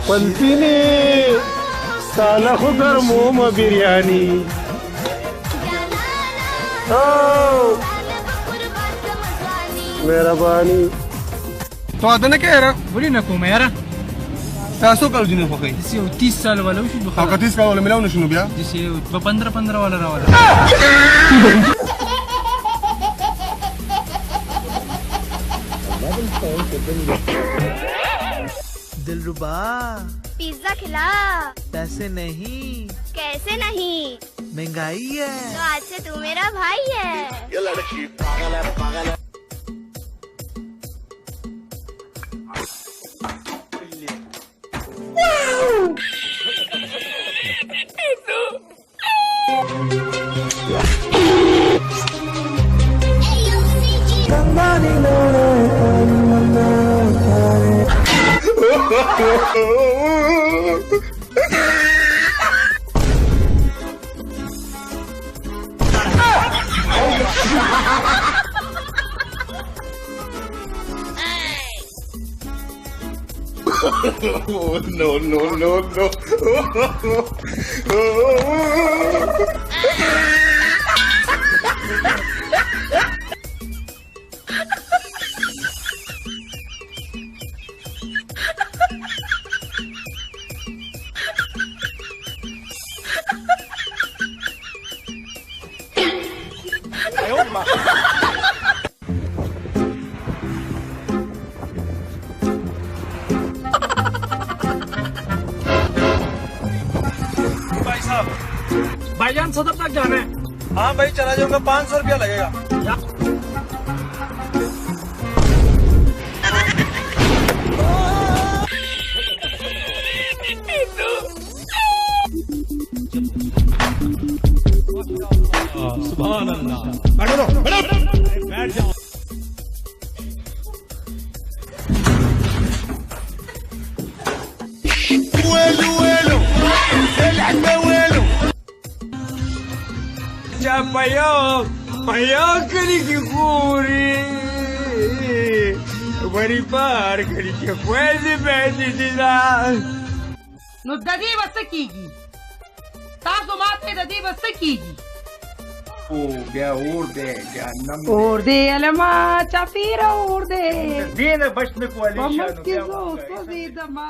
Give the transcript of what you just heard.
पलतीने साला खुगर मोम बिरयानी मेहरबानी तो आता ना क्या बोली ना को मेरा तासो कल जिन्हें पकई जिसे 30 साल वाला उसी हाँ 30 साल वाला मिलाओ ना सुनो भैया जिसे 15 वाला रहा वाला दिलरुबा पिज्जा खिला। पैसे नहीं। कैसे नहीं, महंगाई है तो आज से तू मेरा भाई है। ये लड़की पागल है पागल है। No. भाईजान सदर तक जाना है। हाँ भाई चला जाऊंगा 500 रुपया लगेगा सुभान अल्लाह। बैठ जाओ। Payakari ki kuri bari par kari ki kwezi bedi dila no dadi wasakigi taso mate dadi wasakigi urde alama chafira urde dina bash me koalisyon Vamos que zo, so de dama